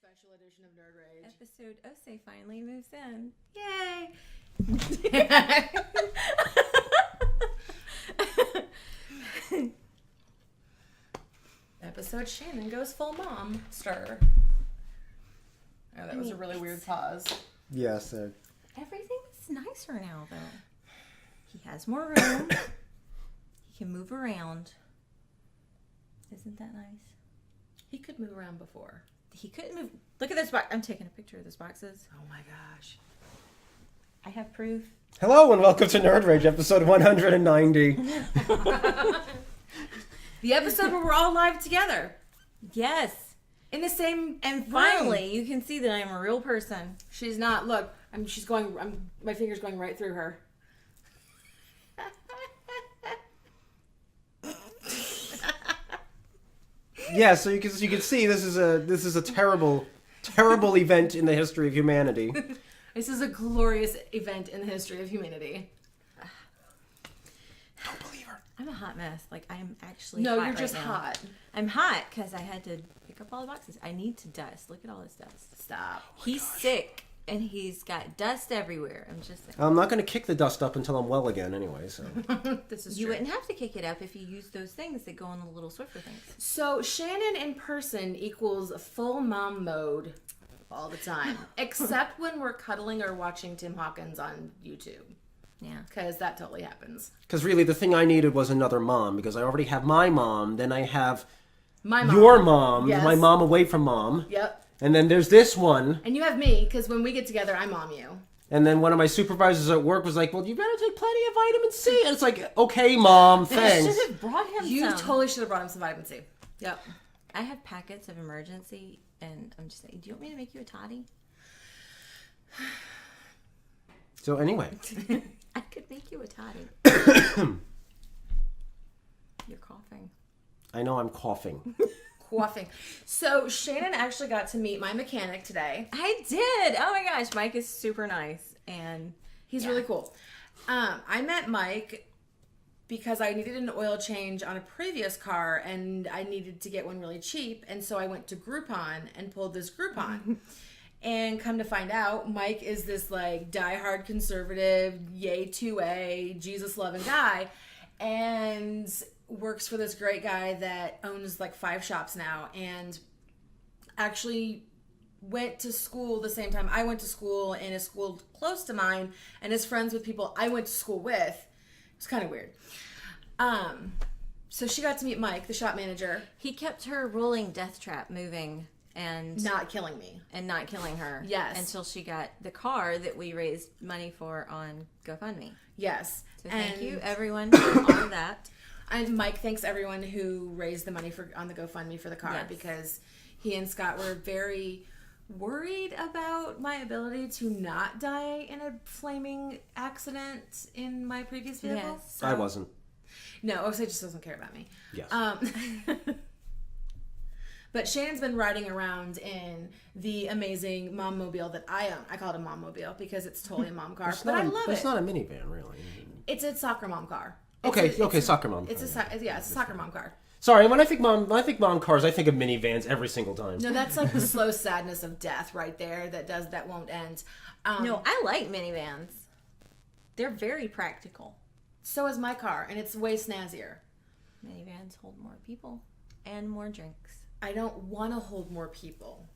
special edition of Nerd Rage. Episode Osei finally moves in. Yay! Episode Shannon goes full mom stir. Oh, that was a really weird pause. Yes. Everything's nicer now, though. He has more room. He can move around. Isn't that nice? He could move around before. He couldn't move. Look at this box. I'm taking a picture of those boxes. Oh my gosh. I have proof. Hello and welcome to Nerd Rage, episode 190. The episode where we're all live together. Yes. In the same And room. finally, you can see that I'm a real person. She's not. Look, my finger's going right through her. Yeah, so you can see this is a terrible event in the history of humanity. This is a glorious event in the history of humanity. Don't believe her. I'm a hot mess. Like, I'm actually No, hot you're just right now. hot. I'm hot because I had to pick up all the boxes. I need to dust. Look at all this dust. Stop. He's sick, and he's got dust everywhere. I'm just saying. I'm not going to kick the dust up until I'm well again anyway, so. This is You true. wouldn't have to kick it up if you used those things that go on the little Swiffer things. So Shannon in person equals full mom mode all the time, except when we're cuddling or watching Tim Hawkins on YouTube, Yeah. because that totally happens. Because really the thing I needed was another mom, because I already have my mom, then I have My mom. your mom, Yes. my mom away from mom, Yep. and then there's this one, And you have me, because when we get together, I mom you. and then one of my supervisors at work was like, well, you better take plenty of vitamin C, and it's like, okay, mom, I thanks. should have brought him You some. totally should have brought him some vitamin C. Yep. I have packets of emergency, and I'm just saying, do you want me to make you a toddy? So anyway. I could make you a toddy. You're coughing. I know I'm coughing. Quaffing. So Shannon actually got to meet my mechanic today. I did. Oh my gosh, Mike is super nice, and He's really cool. I met Mike because I needed an oil change on a previous car and I needed to get one really cheap. And so I went to Groupon and pulled this Groupon. And come to find out, Mike is this like diehard conservative, yay 2A, Jesus loving guy. And works for this great guy that owns like 5 shops now. And actually went to school the same time I went to school in a school close to mine and is friends with people I went to school with. It's kind of weird. So she got to meet Mike, the shop manager. he kept her rolling death trap moving and Not killing me. not killing her. Yes. Until she got the car that we raised money for on GoFundMe. Yes. So thank you everyone for all of that. And Mike thanks everyone who raised the money on the GoFundMe for the car Yes. because he and Scott were very worried about my ability to not die in a flaming accident in my previous vehicle. Yes. So- I wasn't. No, Osei just doesn't care about me. Yes. But Shannon's been riding around in the amazing mom mobile that I own. I call it a mom mobile because it's totally a mom car, It's but not I a- love It's it. not a minivan, really. It's a soccer mom car. Okay, soccer mom. It's car, it's a soccer mom car. Sorry, when I think mom cars, I think of minivans every single time. No, that's like the slow sadness of death right there. That won't end. No, I like minivans. They're very practical. So is my car, and it's way snazzier. Minivans hold more people and more drinks. I don't want to hold more people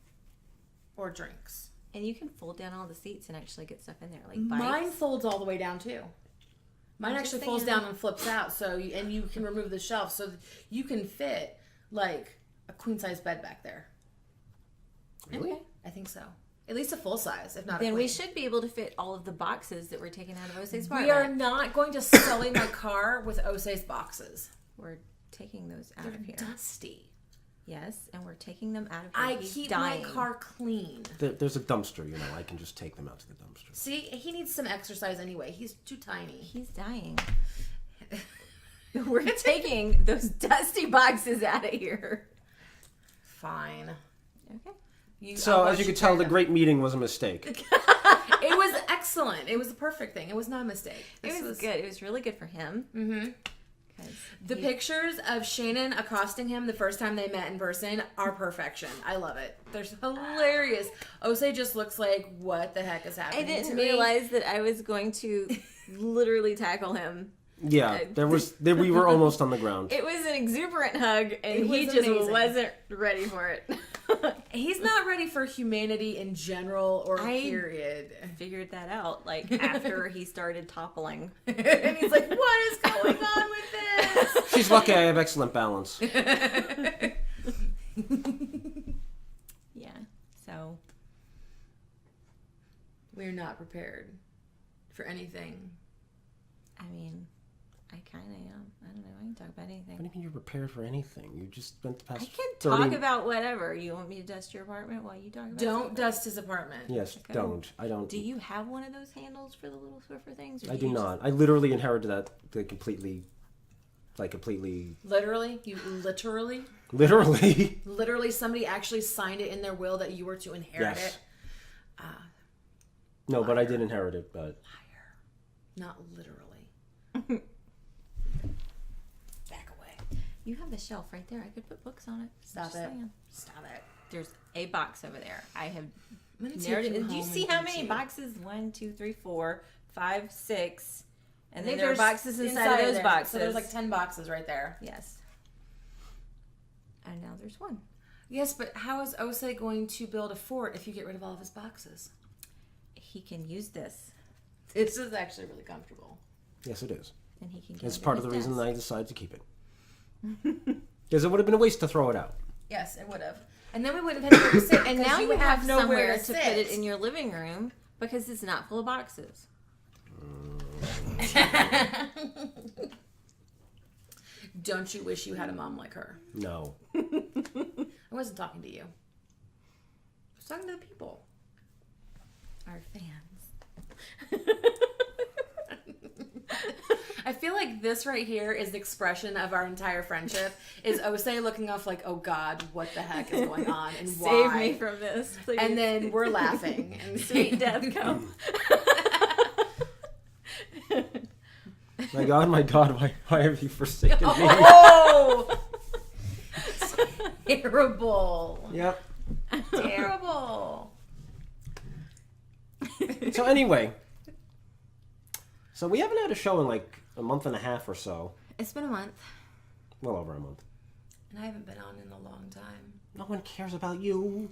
or drinks. And you can fold down all the seats and actually get stuff in there, like Mine bikes. folds all the way down too. Mine I'm just actually folds saying. down and flips out, and you can remove the shelf, so you can fit like a queen size bed back there. Really? Okay. I think so. At least a full size, if not. Then a we queen. should be able to fit all of the boxes that were taken out of Osei's We are apartment. not going to sully my car with Osei's boxes. We're taking those out They're of here. dusty. Yes, and we're taking them out of here. I He's keep dying. my car clean. There's a dumpster, I can just take them out to the dumpster. See, he needs some exercise anyway. He's too tiny. He's dying. We're taking those dusty boxes out of here. Fine. Okay. So, I'll as watch you could tell, carry the them. great meeting was a mistake. It was excellent. It was the perfect thing. It was not a mistake. It was good. It was really good for him. Mm-hmm. The pictures of Shannon accosting him the first time they met in person are perfection. I love it. They're hilarious. Osei just looks like, what the heck is happening I didn't to me? realize that I was going to literally tackle him. Yeah, we were almost on the ground. It was an exuberant hug, and It he was just amazing. wasn't ready for it. He's not ready for humanity in general or I- period. Figured that out, like, after he started toppling. And he's like, what is going on with this? She's lucky I have excellent balance. Yeah, so... We're not prepared for anything. I mean, I kind of am. I don't know. I can talk about anything. What do you mean you're prepared for anything? You just spent the past I can 30... talk about whatever. You want me to dust your apartment while you talk about Don't something? dust his apartment. Yes, Okay. don't. I don't. Do you have one of those handles for the little Swiffer things? Or I you do just- not. I literally inherited that completely... Literally? You literally? Literally. Literally, somebody actually signed it in their will that you were to inherit Yes. it? No, but I did inherit it, but... Not literally. Back away. You have a shelf right there. I could put books on it. Stop Just it. saying. Stop it. There's a box over there. I have I'm gonna narrowed take it. you Do you home see and how beat many you. boxes? 1, 2, 3, 4, 5, 6. And I then think there are there's boxes inside of those there. boxes. So there's like 10 boxes right there. Yes. And now there's one. Yes, but how is Osei going to build a fort if you get rid of all of his boxes? He can use this. This is actually really comfortable. Yes, it is. And he can get It's under part of the his reason that desk. I decided to keep it. Because it would have been a waste to throw it out. Yes, it would have. And then we wouldn't have had anywhere to sit. And 'cause now you would have nowhere somewhere to sit. put it in your living room because it's not full of boxes. Don't you wish you had a mom like her? No. I wasn't talking to you. I was talking to the people. Our fans. I feel like this right here is the expression of our entire friendship. Is Osei looking off like, oh God, what the heck is going on and Save why? me from this, please. And then we're laughing. And Sweet death come. My God, why have you forsaken me? Oh! Terrible. Yep. Terrible. So anyway, so we haven't had a show in like a month and a half or so. It's been a month. Well over a month. And I haven't been on in a long time. No one cares about you.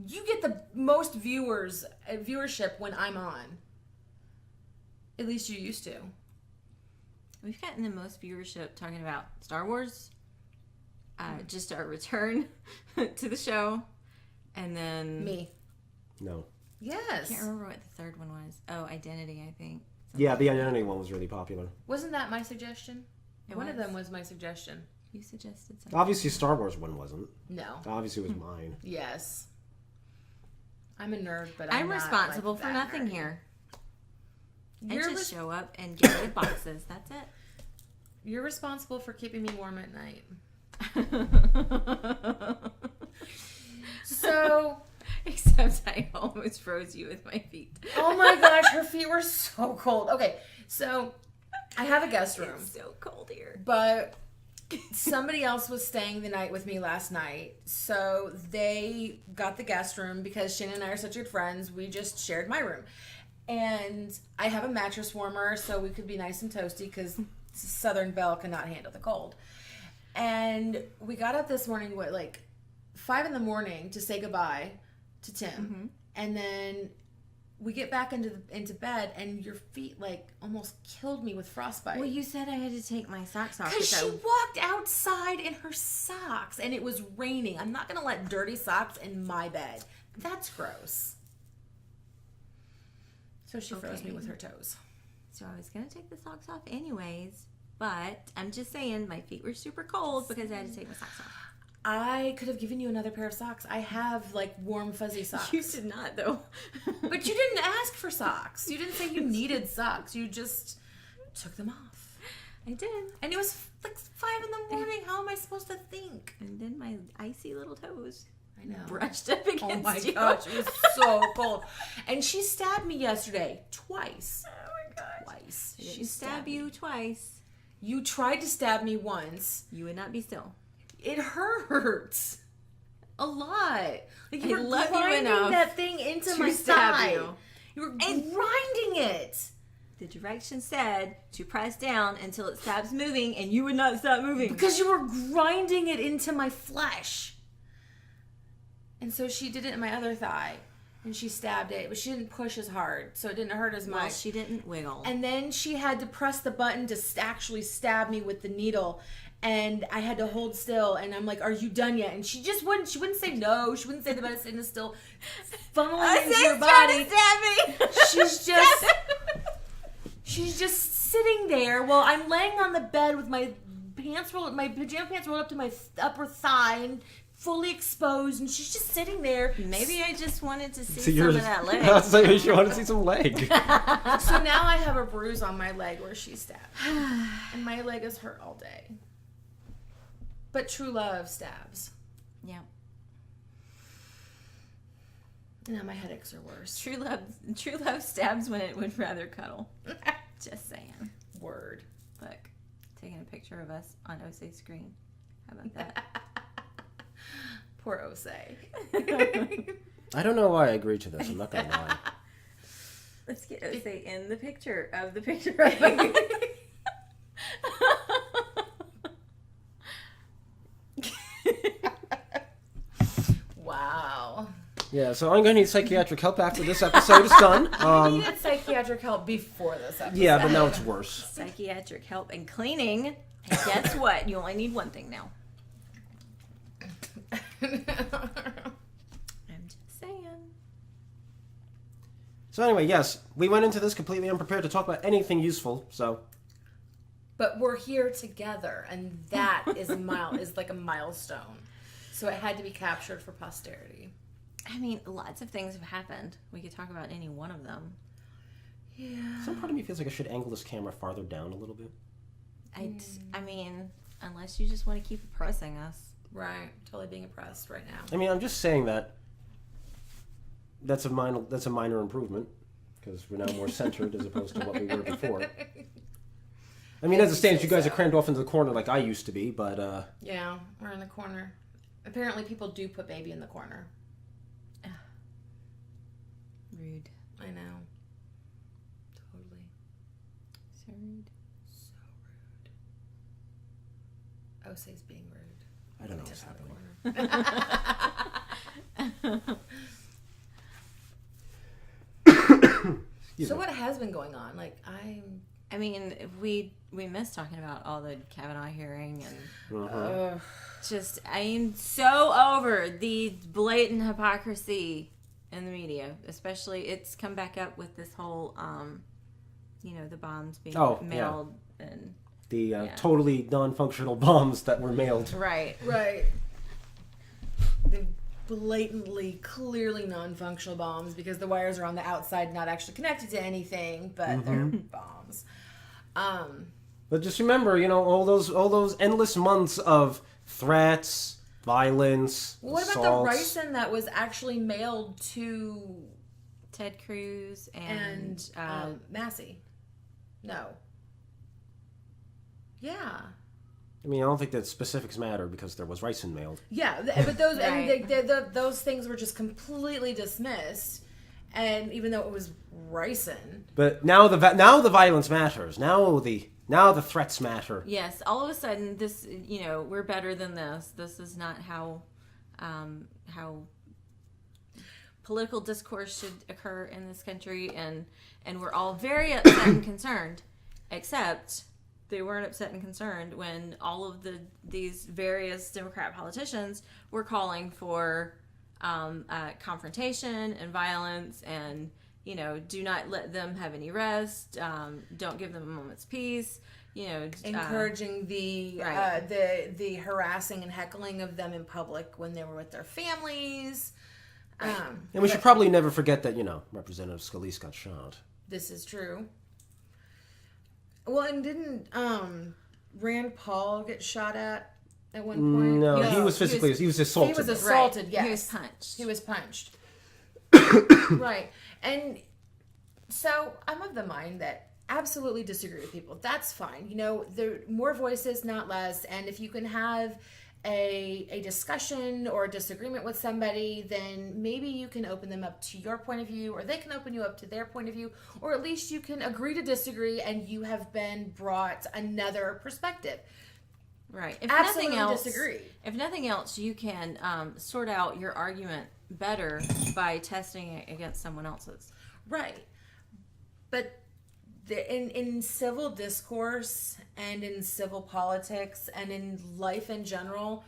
You get the most viewership when I'm on. At least you used to. We've gotten the most viewership talking about Star Wars, just our return to the show, and then... Me. No. Yes. I can't remember what the third one was. Oh, Identity, I think. Yeah, the Identity one was really popular. Wasn't that my suggestion? It One of was. them was my suggestion. You suggested something. Obviously, Star Wars one wasn't. No. Obviously, it was mine. Yes. I'm a nerd, but I'm I'm not, responsible like, for that nothing nerdy. here. I You're, just show up and get rid of boxes. That's it. you're responsible for keeping me warm at night. So, Except I almost froze you with my feet. oh my gosh, her feet were so cold. Okay, so I have a guest room, It's so cold here. but somebody else was staying the night with me last night. So they got the guest room because Shannon and I are such good friends. We just shared my room. And I have a mattress warmer so we could be nice and toasty because Southern Belle cannot handle the cold. And we got up this morning, like 5 a.m. to say goodbye to Tim. Mm-hmm. And then we get back into bed and your feet like almost killed me with frostbite. Well, you said I had to take my socks off. Because which she I- walked outside in her socks and it was raining. I'm not going to let dirty socks in my bed. That's gross. So she froze me Okay. with her toes. So I was going to take the socks off anyways. But I'm just saying my feet were super cold because I had to take my socks off. I could have given you another pair of socks. I have like warm fuzzy socks. You did not, though. But you didn't ask for socks. You didn't say you needed socks. You just took them off. I did. And it was like 5 a.m. How am I supposed to think? And then my icy little toes I know. brushed up against Oh my you. gosh, it was so cold. And she stabbed me yesterday twice. Oh my gosh. Twice. She stabbed you twice. You tried to stab me once. You would not be still. It hurts a lot. Like you I were love you grinding enough that thing into to my stab thigh. you. You were grinding it. The direction said to press down until it stops moving, and you would not stop moving. Because you were grinding it into my flesh. And so she did it in my other thigh. And she stabbed it. But she didn't push as hard. So it didn't hurt as much. Well, she didn't wiggle. And then she had to press the button to actually stab me with the needle. And I had to hold still. And I'm like, are you done yet? And she just wouldn't. She wouldn't say no. She wouldn't say the medicine is still funneling into your body. She's just sitting there while I'm laying on the bed with my pajama pants rolled up to my upper thigh and fully exposed, and she's just sitting there. Maybe I just wanted to see some of that leg. I was saying she wanted to see some leg. So now I have a bruise on my leg where she stabbed. And my leg is hurt all day. But true love stabs. Yeah. Now my headaches are worse. True love stabs when it would rather cuddle. Just saying. Word. Look, taking a picture of us on Ose's screen. How about that? Poor Ose. I don't know why I agreed to this. I'm not going to lie. Let's get Ose in the picture of the picture of us. Wow. Yeah, so I'm going to need psychiatric help after this episode is done. I needed psychiatric help before this episode. Yeah, but now it's worse. Psychiatric help and cleaning. And guess what? You only need one thing now. I'm just saying. So anyway, yes, we went into this completely unprepared to talk about anything useful, so... But we're here together, and that is like a milestone. So it had to be captured for posterity. I mean, lots of things have happened. We could talk about any one of them. Yeah. Some part of me feels like I should angle this camera farther down a little bit. I mean, unless you just want to keep oppressing us. Right. Totally being oppressed right now. I mean, I'm just saying that's a minor improvement, because we're now more centered as opposed to what we were before. I mean, as it stands, you guys are crammed off into the corner like I used to be, but... Yeah, we're in the corner. Apparently people do put baby in the corner. Rude. I know. Totally. So rude. So rude. Ose's being rude. I don't know what's happening. So what has been going on? Like, I mean, we missed talking about all the Kavanaugh hearing and I'm so over the blatant hypocrisy in the media. Especially, it's come back up with this whole, the bombs being mailed and the totally non-functional bombs that were mailed. Right. The blatantly, clearly non-functional bombs because the wires are on the outside, not actually connected to anything, but they're bombs. But just remember, all those endless months of threats, violence, What about assaults. the ricin that was actually mailed to Ted Cruz and Massey? No. Yeah. I mean, I don't think that specifics matter because there was ricin mailed. Yeah, but those Right. and those things were just completely dismissed, and even though it was ricin. But now the violence matters. Now the threats matter. yes, all of a sudden this, we're better than this. This is not how political discourse should occur in this country, and we're all very upset and concerned, except they weren't upset and concerned when all of these various Democrat politicians were calling for confrontation and violence and, do not let them have any rest. Don't give them a moment's peace. Encouraging the harassing and heckling of them in public when they were with their families. And we should probably never forget that, Representative Scalise got shot. This is true. Well, and didn't Rand Paul get shot at one point? No, Yes. he was assaulted. He was assaulted, Right. yes. He was punched. He was punched. Right. And so I'm of the mind that absolutely disagree with people. That's fine. You know, there more voices, not less. And if you can have a discussion or a disagreement with somebody, then maybe you can open them up to your point of view, or they can open you up to their point of view, or at least you can agree to disagree and you have been brought another perspective. Right. If Absolutely nothing else, disagree. If nothing else, you can sort out your argument better by testing it against someone else's. Right. But in civil discourse and in civil politics and in life in general,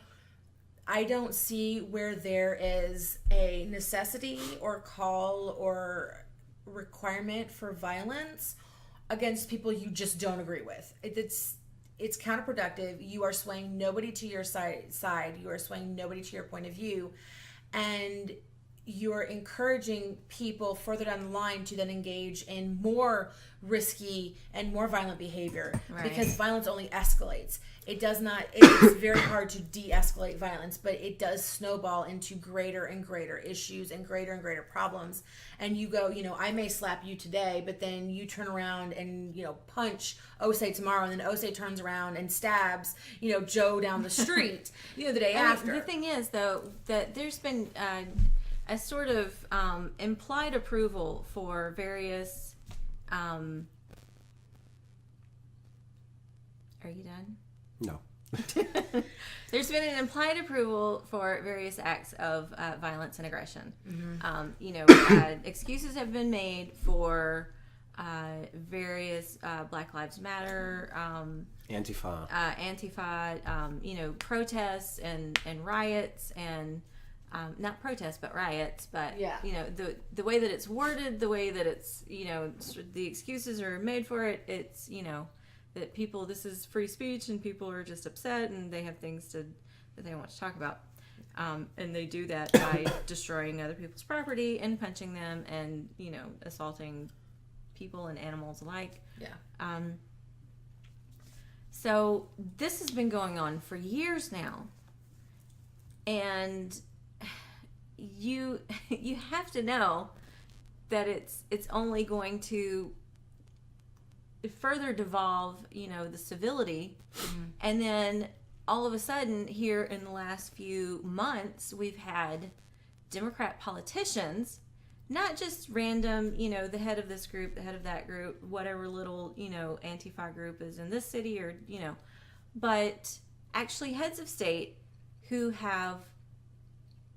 I don't see where there is a necessity or call or requirement for violence against people you just don't agree with. It's counterproductive. You are swaying nobody to your side. You are swaying nobody to your point of view. And you're encouraging people further down the line to then engage in more risky and more violent behavior, because violence only escalates. It does not, it's very hard to de-escalate violence, but it does snowball into greater and greater issues and greater problems. And you go, you know, I may slap you today, but then you turn around and, you know, punch Osei tomorrow, and then Osei turns around and stabs, you know, Joe down the street, you know, the day after. The thing is, though, that there's been a sort of implied approval for various. Are you done? No. There's been an implied approval for various acts of violence and aggression. Excuses have been made for various Black Lives Matter, Antifa, protests and riots and. Not protests, but riots. But the way that it's worded, the way that it's the excuses are made for it. It's that people, this is free speech, and people are just upset, and they have things that they want to talk about, and they do that by destroying other people's property and punching them, and assaulting people and animals alike. Yeah. So this has been going on for years now, and you have to know that it's only going to further devolve, the civility. Mm-hmm. And then all of a sudden here in the last few months, we've had Democrat politicians, not just random, the head of this group, the head of that group, whatever little, Antifa group is in this city, or, but actually heads of state who have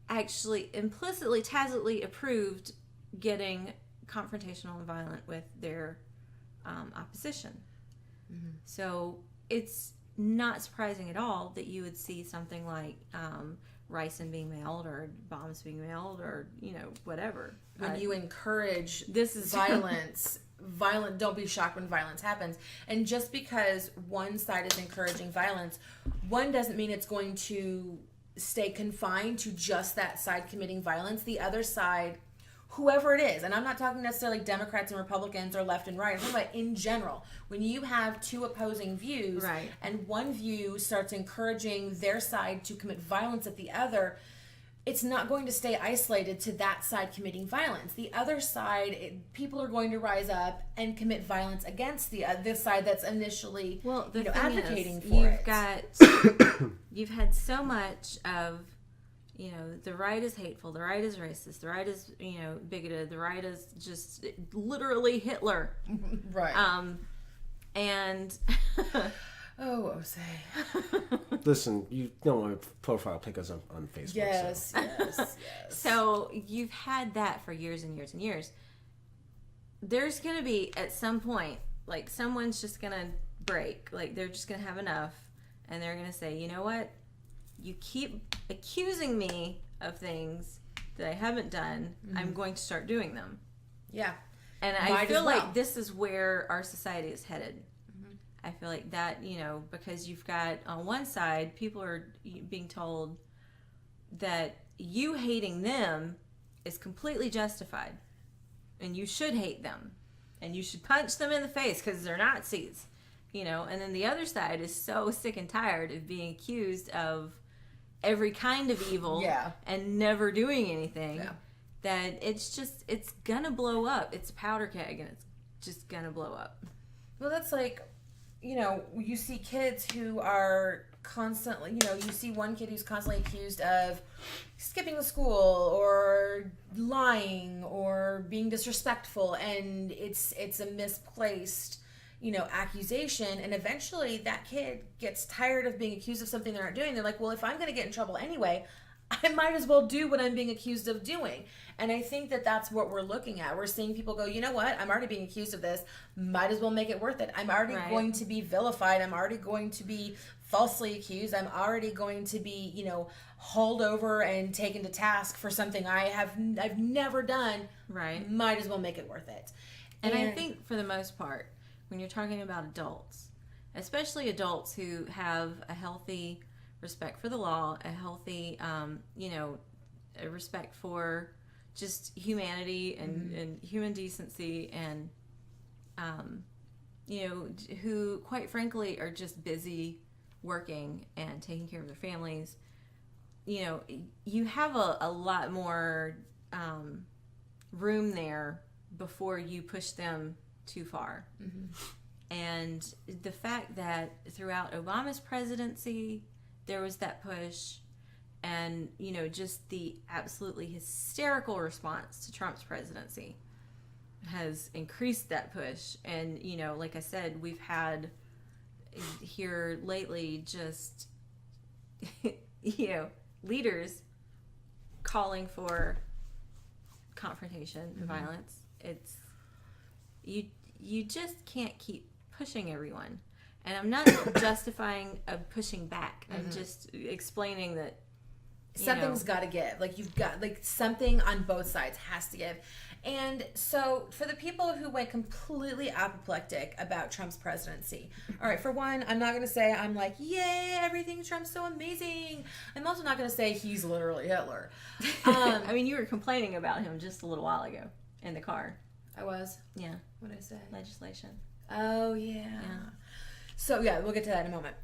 actually implicitly, tacitly approved getting confrontational and violent with their opposition. Mm-hmm. So it's not surprising at all that you would see something like ricin being mailed, or bombs being mailed, or whatever. When you encourage this is violence, don't be shocked when violence happens. And just because one side is encouraging violence, one doesn't mean it's going to stay confined to just that side committing violence. The other side, whoever it is, and I'm not talking necessarily Democrats and Republicans or left and right, I'm talking about in general. When you have two opposing views, right, and one view starts encouraging their side to commit violence at the other, it's not going to stay isolated to that side committing violence. The other side, people are going to rise up and commit violence against this side that's initially advocating for it. You've had so much of, the right is hateful, the right is racist, the right is, bigoted, the right is just literally Hitler. Right. And... Oh, Osei. Listen, you know my profile pic is on Facebook. Yes, so. yes. So you've had that for years and years and years. There's going to be, at some point, like, someone's just going to break. Like, they're just going to have enough. And they're going to say, you know what? You keep accusing me of things that I haven't done. Mm-hmm. I'm going to start doing them. Yeah. And I feel like this is where our society is headed. I feel like that, because you've got, on one side, people are being told that you hating them is completely justified. And you should hate them. And you should punch them in the face because they're Nazis. And then the other side is so sick and tired of being accused of every kind of evil, and never doing anything, that it's going to blow up. It's a powder keg, and it's just going to blow up. Well, that's like, you see kids who are constantly, you see one kid who's constantly accused of skipping school or lying or being disrespectful, and it's a misplaced, accusation, and eventually that kid gets tired of being accused of something they're not doing. They're like, well, if I'm going to get in trouble anyway, I might as well do what I'm being accused of doing. And I think that that's what we're looking at. We're seeing people go, you know what? I'm already being accused of this. Might as well make it worth it. I'm already going to be vilified. I'm already going to be falsely accused. I'm already going to be, hauled over and taken to task for something I've never done. Right. Might as well make it worth it. And I think for the most part, when you're talking about adults, especially adults who have a healthy respect for the law, a healthy, a respect for just humanity and human decency, and, who, quite frankly, are just busy working and taking care of their families, you have a lot more room there before you push them too far. And the fact that throughout Obama's presidency, there was that push, and, just the absolutely hysterical response to Trump's presidency has increased that push. And, like I said, we've had here lately just, leaders calling for confrontation and violence. It's, you just can't keep pushing everyone. And I'm not justifying pushing back. I'm just explaining that something's got to give. Like, you've got, something on both sides has to give. And so for the people who went completely apoplectic about Trump's presidency, all right, for one, I'm not going to say I'm like, yay, everything Trump's so amazing. I'm also not going to say he's literally Hitler. I mean, you were complaining about him just a little while ago in the car. I was? Yeah. What did I say? Legislation. Oh, yeah. So, yeah, we'll get to that in a moment.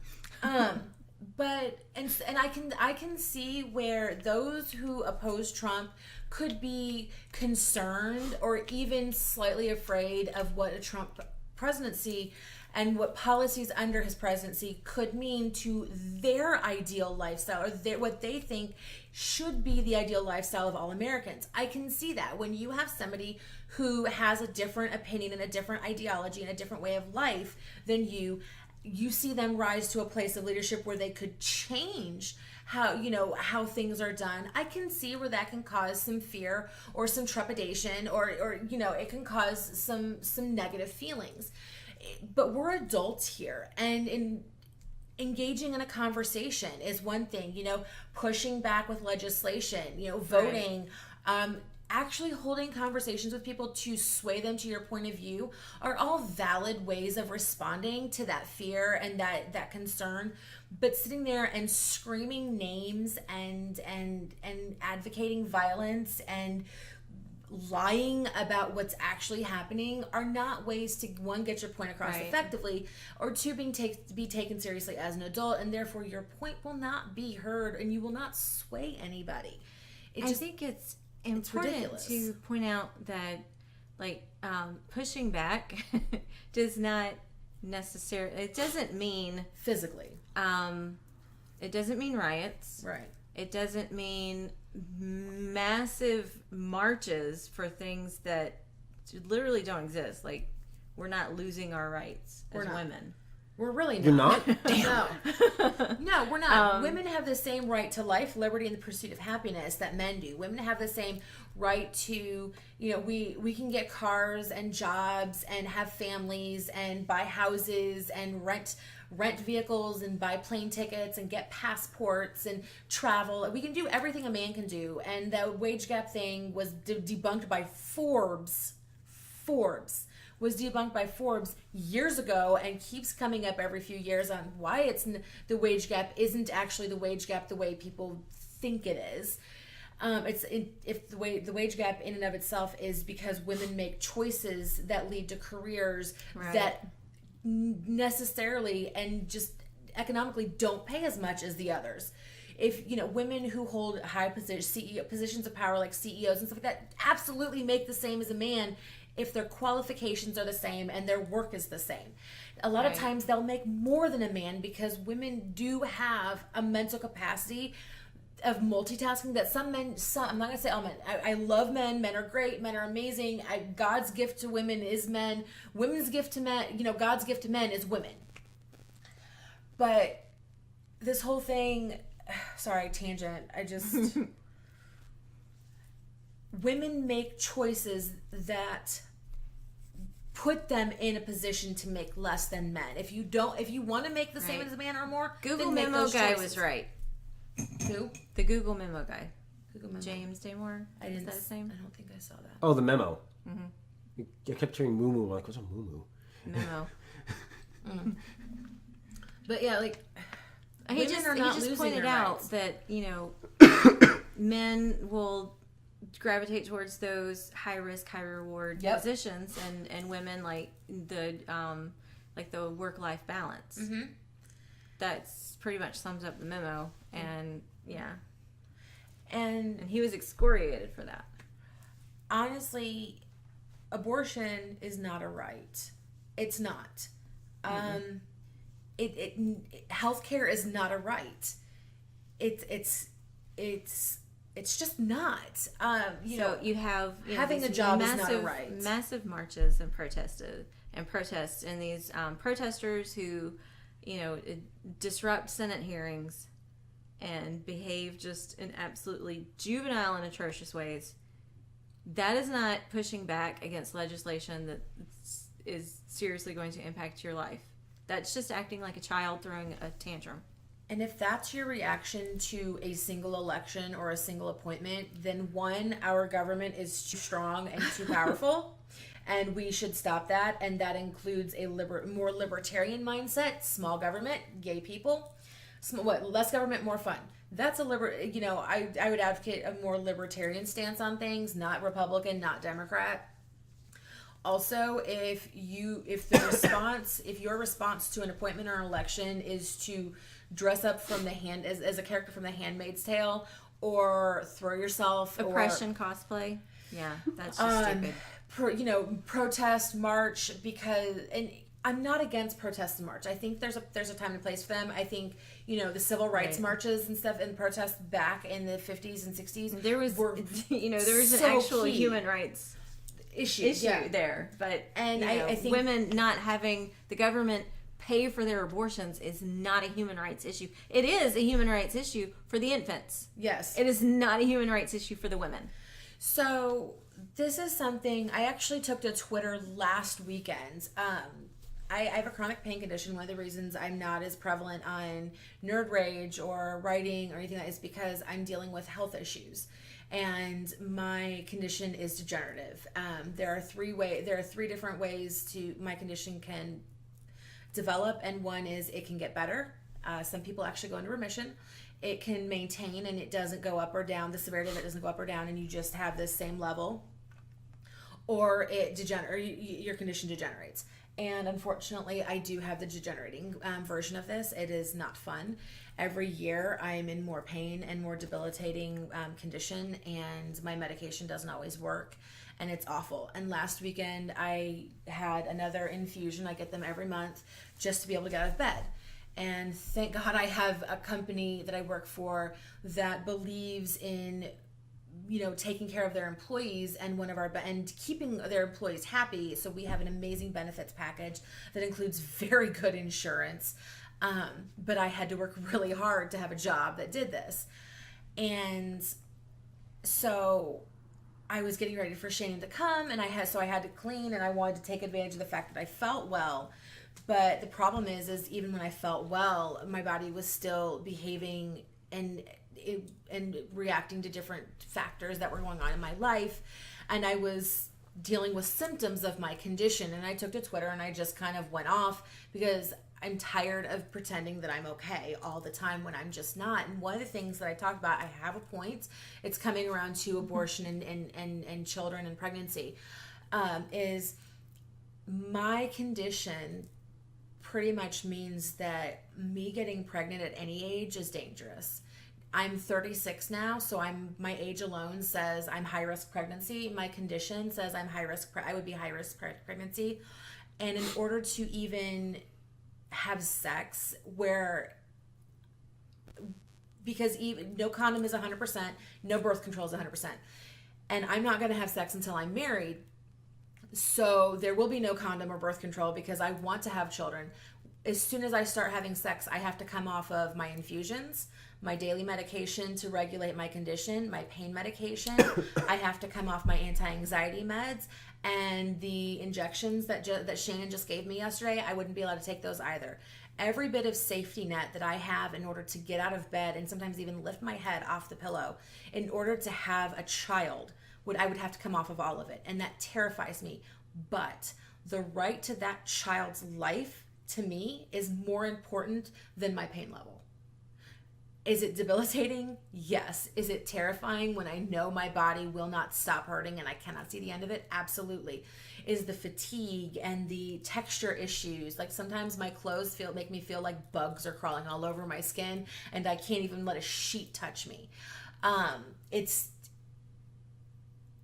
But I can see where those who oppose Trump could be concerned or even slightly afraid of what a Trump presidency and what policies under his presidency could mean to their ideal lifestyle, or what they think should be the ideal lifestyle of all Americans. I can see that when you have somebody who has a different opinion and a different ideology and a different way of life than you see them rise to a place of leadership where they could change how things are done. I can see where that can cause some fear or some trepidation, or it can cause some negative feelings. But we're adults here, and engaging in a conversation is one thing. Pushing back with legislation, voting, actually holding conversations with people to sway them to your point of view are all valid ways of responding to that fear and that concern. But sitting there and screaming names and advocating violence and lying about what's actually happening are not ways to, one, get your point across effectively, or two, be taken seriously as an adult, and therefore your point will not be heard and you will not sway anybody. I think it's important to point out that, pushing back does not necessarily, it doesn't mean physically. It doesn't mean riots. Right. It doesn't mean massive marches for things that literally don't exist. Like, we're not losing our rights as women. We're really not. You're not? No, we're not. Women have the same right to life, liberty, and the pursuit of happiness that men do. Women have the same right to, we can get cars and jobs and have families and buy houses and rent vehicles and buy plane tickets and get passports and travel. We can do everything a man can do. And the wage gap thing was debunked by Forbes. Forbes was debunked by Forbes years ago and keeps coming up every few years on why the wage gap isn't actually the wage gap the way people think it is. If the wage gap in and of itself is because women make choices that lead to careers that necessarily and just economically don't pay as much as the others. If women who hold high positions of power like CEOs and stuff like that absolutely make the same as a man if their qualifications are the same and their work is the same. A lot of Right. times they'll make more than a man because women do have a mental capacity of multitasking that some men, I'm not gonna say all men. I love men. Men are great. Men are amazing. God's gift to women is men. Women's gift to men, God's gift to men is women. But this whole thing, sorry, tangent. Women make choices that put them in a position to make less than men. If you want to make the same Right. as a man or more, Google then make memo those guy choices. was right. Who? The Google memo guy. Google memo. James Damore. I Is didn't. that his name? I don't think I saw that. Oh, the memo. I kept hearing moo moo. Like, what's a moo moo? Memo. But yeah, like He women just are not losing pointed their out rights. that men will gravitate towards those high risk, high reward Yep. positions, and women like the work life balance. Mm-hmm. That's pretty much sums up the memo, and yeah, And and he was excoriated for that. honestly, abortion is not a right. It's not. Healthcare is not a right. It's just not. So you have having these a job is not a right. massive marches and protests, and these protesters who, disrupt Senate hearings and behave just in absolutely juvenile and atrocious ways. That is not pushing back against legislation that is seriously going to impact your life. That's just acting like a child throwing a tantrum. And if that's your reaction to a single election or a single appointment, then one, our government is too strong and too powerful, and we should stop that. And that includes a more libertarian mindset, small government, gay people, less government, more fun. That's I would advocate a more libertarian stance on things, not Republican, not Democrat. Also, if your response to an appointment or an election is to dress up from as a character from The Handmaid's Tale, or throw yourself, Oppression cosplay. Yeah, that's just stupid. Protest, march, and I'm not against protest and march. I think there's a time and place for them. I think the civil rights Right. marches and stuff and protests back in the 50s and 60s There was were there was so an actual key. human rights issue issue there, but And I think women not having the government pay for their abortions is not a human rights issue. It is a human rights issue for the infants. yes. It is not a human rights issue for the women. So this is something I actually took to Twitter last weekend. I have a chronic pain condition. One of the reasons I'm not as prevalent on Nerd Rage or writing or anything like that is because I'm dealing with health issues, and my condition is degenerative. There are three different ways to my condition can develop, and one is it can get better. Some people actually go into remission. It can maintain, and it doesn't go up or down. The severity of it doesn't go up or down, and you just have this same level. Or your condition degenerates. And unfortunately, I do have the degenerating version of this. It is not fun. Every year, I am in more pain and more debilitating condition, and my medication doesn't always work, and it's awful. And last weekend, I had another infusion. I get them every month just to be able to get out of bed. And thank God I have a company that I work for that believes in taking care of their employees and keeping their employees happy. So we have an amazing benefits package that includes very good insurance. But I had to work really hard to have a job that did this. And so I was getting ready for Shane to come, and I had to clean, and I wanted to take advantage of the fact that I felt well. But the problem is even when I felt well, my body was still behaving and reacting to different factors that were going on in my life, and I was dealing with symptoms of my condition. And I took to Twitter and I just kind of went off because I'm tired of pretending that I'm okay all the time when I'm just not. And one of the things that I talked about, I have a point, it's coming around to abortion and children and pregnancy, is my condition pretty much means that me getting pregnant at any age is dangerous. I'm 36 now, so my age alone says I'm high risk pregnancy. My condition says I'm high risk. I would be high risk pregnancy, and in order to even have sex, because even no condom is 100%, no birth control is 100%, and I'm not going to have sex until I'm married. So there will be no condom or birth control because I want to have children. As soon as I start having sex, I have to come off of my infusions, my daily medication to regulate my condition, my pain medication. I have to come off my anti-anxiety meds, and the injections that Shannon just gave me yesterday, I wouldn't be allowed to take those either. Every bit of safety net that I have in order to get out of bed and sometimes even lift my head off the pillow in order to have a child, I would have to come off of all of it. And that terrifies me. But the right to that child's life, to me, is more important than my pain level. Is it debilitating? Yes. Is it terrifying when I know my body will not stop hurting and I cannot see the end of it? Absolutely. Is the fatigue and the texture issues, like sometimes my clothes make me feel like bugs are crawling all over my skin and I can't even let a sheet touch me. It's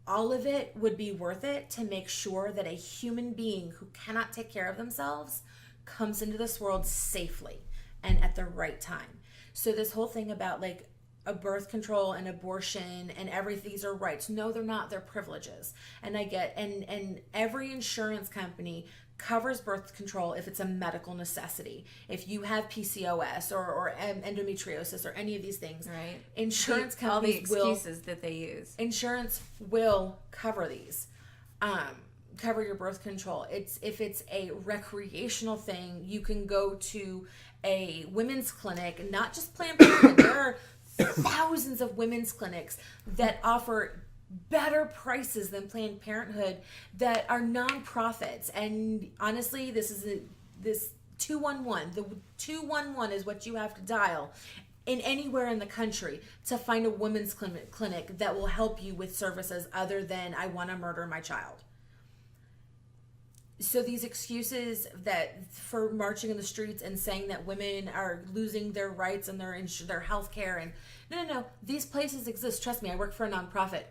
all of it would be worth it to make sure that a human being who cannot take care of themselves comes into this world safely and at the right time. So this whole thing about like a birth control and abortion and everything, these are rights. No, they're not. They're privileges. And I get, and every insurance company covers birth control if it's a medical necessity. If you have PCOS or endometriosis or any of these things, right? Insurance all the companies excuses that they use. Insurance will cover these. Cover your birth control. If it's a recreational thing, you can go to a women's clinic, not just Planned Parenthood. There are thousands of women's clinics that offer better prices than Planned Parenthood that are nonprofits. And honestly, this 211. The 211 is what you have to dial in anywhere in the country to find a women's clinic that will help you with services other than I want to murder my child. So these excuses that for marching in the streets and saying that women are losing their rights and their health care, and no, these places exist. Trust me, I work for a nonprofit.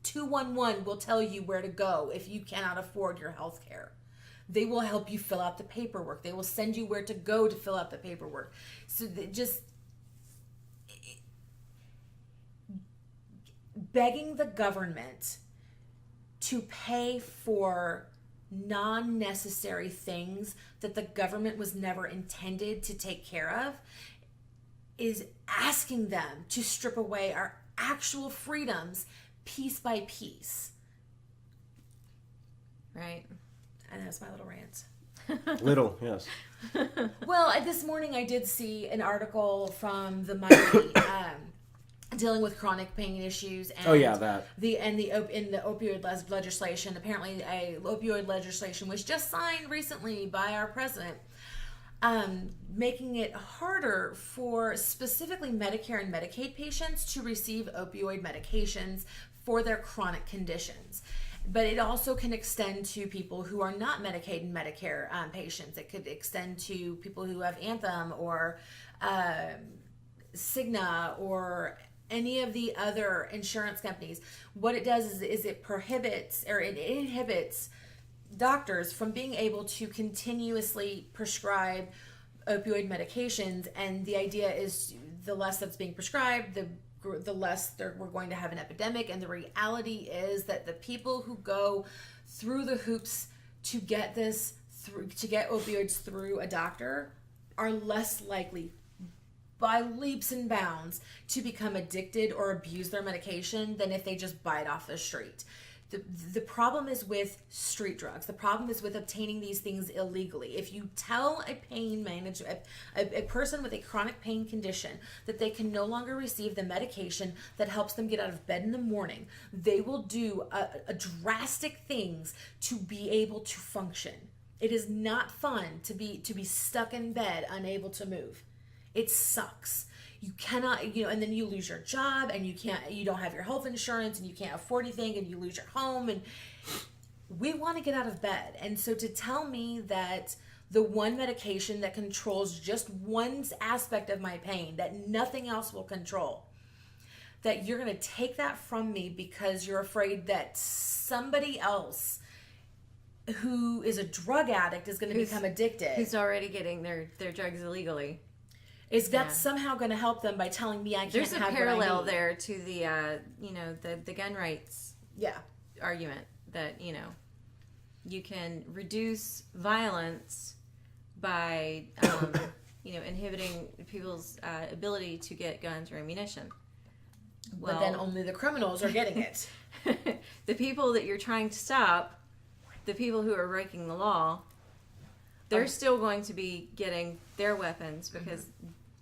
211 will tell you where to go if you cannot afford your health care. They will help you fill out the paperwork. They will send you where to go to fill out the paperwork. So just begging the government to pay for non-necessary things that the government was never intended to take care of is asking them to strip away our actual freedoms piece by piece. Right. And that's my little rant. Little, yes. Well, this morning I did see an article from the Mighty dealing with chronic pain issues. And that. In the opioid legislation. Apparently, a opioid legislation was just signed recently by our president, making it harder for specifically Medicare and Medicaid patients to receive opioid medications for their chronic conditions. But it also can extend to people who are not Medicaid and Medicare patients. It could extend to people who have Anthem or Cigna or any of the other insurance companies. What it does is it prohibits or it inhibits doctors from being able to continuously prescribe opioid medications. And the idea is the less that's being prescribed, the less we're going to have an epidemic. And the reality is that the people who go through the hoops to get opioids through a doctor are less likely by leaps and bounds to become addicted or abuse their medication than if they just buy it off the street. The problem is with street drugs. The problem is with obtaining these things illegally. If you tell a pain manager, a person with a chronic pain condition, that they can no longer receive the medication that helps them get out of bed in the morning, they will do a drastic things to be able to function. It is not fun to be stuck in bed, unable to move. It sucks. You cannot, and then you lose your job and you don't have your health insurance and you can't afford anything and you lose your home, and we want to get out of bed. And so to tell me that the one medication that controls just one aspect of my pain that nothing else will control, that you're going to take that from me because you're afraid that somebody else who is a drug addict is going to become addicted. Who's already getting their drugs illegally. Is that somehow going to help them by telling me I can't have what I need? There's a parallel there to the the gun rights argument that, you can reduce violence by, inhibiting people's ability to get guns or ammunition. Well, but then only the criminals are getting it. The people that you're trying to stop, the people who are breaking the law, they're still going to be getting their weapons because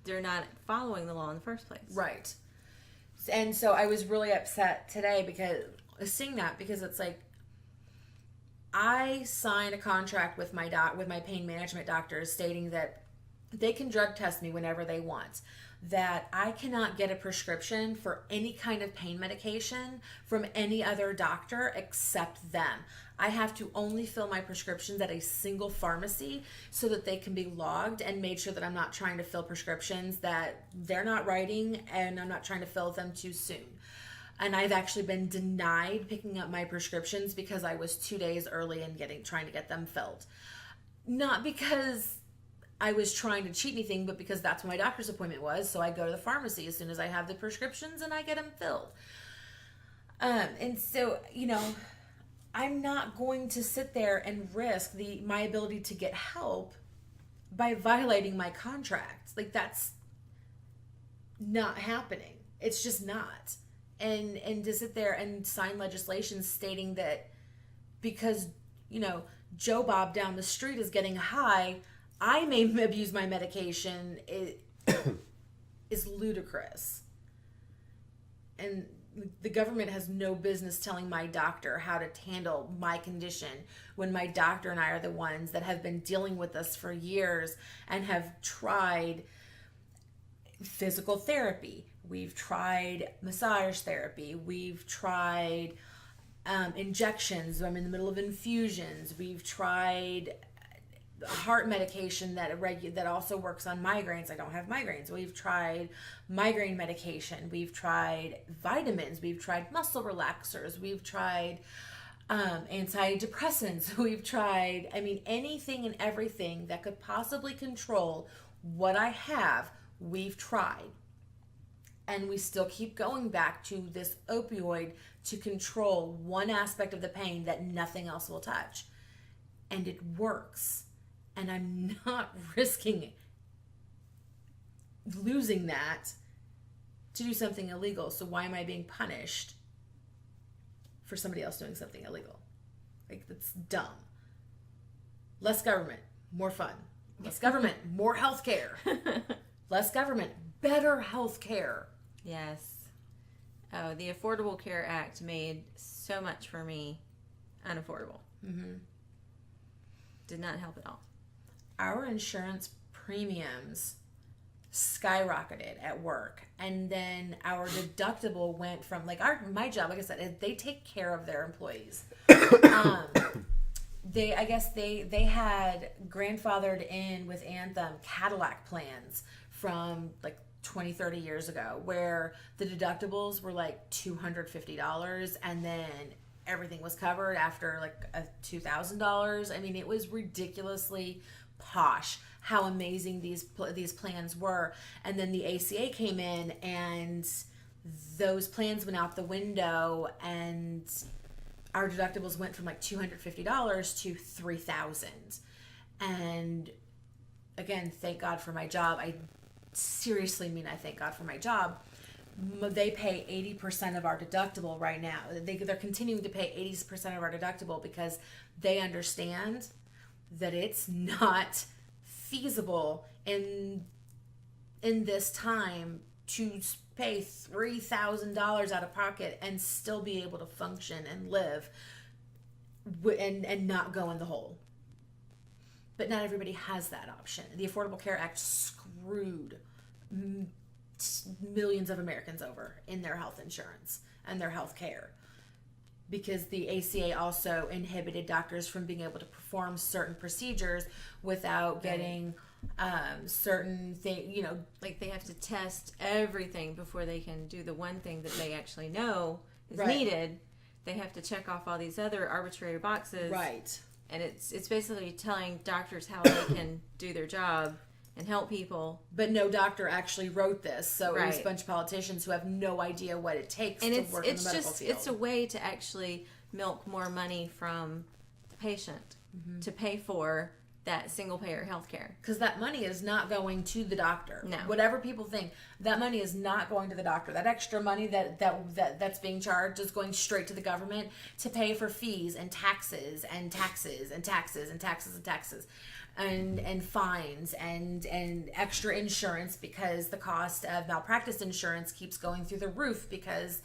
they're not following the law in the first place. Right. And so I was really upset today because seeing that, because it's like, I signed a contract with my pain management doctors stating that they can drug test me whenever they want, that I cannot get a prescription for any kind of pain medication from any other doctor except them. I have to only fill my prescriptions at a single pharmacy so that they can be logged and made sure that I'm not trying to fill prescriptions that they're not writing and I'm not trying to fill them too soon. And I've actually been denied picking up my prescriptions because I was 2 days early in trying to get them filled. Not because I was trying to cheat anything, but because that's what my doctor's appointment was. So I go to the pharmacy as soon as I have the prescriptions and I get them filled. And so, I'm not going to sit there and risk my ability to get help by violating my contract. Like, that's not happening. It's just not. And to sit there and sign legislation stating that because, Joe Bob down the street is getting high, I may abuse my medication, it is ludicrous. And the government has no business telling my doctor how to handle my condition when my doctor and I are the ones that have been dealing with this for years and have tried physical therapy. We've tried massage therapy. We've tried injections. I'm in the middle of infusions. We've tried heart medication that also works on migraines. I don't have migraines. We've tried migraine medication. We've tried vitamins. We've tried muscle relaxers. We've tried antidepressants. We've tried, anything and everything that could possibly control what I have, we've tried. And we still keep going back to this opioid to control one aspect of the pain that nothing else will touch. And it works. And I'm not risking losing that to do something illegal. So why am I being punished for somebody else doing something illegal? Like, that's dumb. Less government, more fun. Less government, more health care. Less government, better health care. Yes. Oh, the Affordable Care Act made so much for me unaffordable. Mm-hmm. Did not help at all. Our insurance premiums skyrocketed at work, and then our deductible went from my job, like I said, they take care of their employees. They had grandfathered in with Anthem Cadillac plans from 20-30 years ago, where the deductibles were $250 and then everything was covered after $2,000. It was ridiculously posh how amazing these plans were. And then the ACA came in and those plans went out the window, and our deductibles went from $250 to $3,000. And again, thank God for my job. I seriously mean I thank God for my job. They pay 80% of our deductible right now. They're continuing to pay 80% of our deductible because they understand that it's not feasible in this time to pay $3,000 out of pocket and still be able to function and live and not go in the hole. But not everybody has that option. The Affordable Care Act screwed millions of Americans over in their health insurance and their health care. because the ACA also inhibited doctors from being able to perform certain procedures without getting certain thing, like they have to test everything before they can do the one thing that they actually know is Right. needed. They have to check off all these other arbitrary boxes. Right. And it's basically telling doctors how they can do their job and help people. But no doctor actually wrote this, so it was Right. a bunch of politicians who have no idea what it takes And to it's work in the medical field. it's a way to actually milk more money from the patient to pay for that single payer health care. Because that money is not going to the doctor. No. Whatever people think, that money is not going to the doctor. That extra money that's being charged is going straight to the government to pay for fees and taxes and taxes and taxes and taxes and taxes and fines and extra insurance, because the cost of malpractice insurance keeps going through the roof because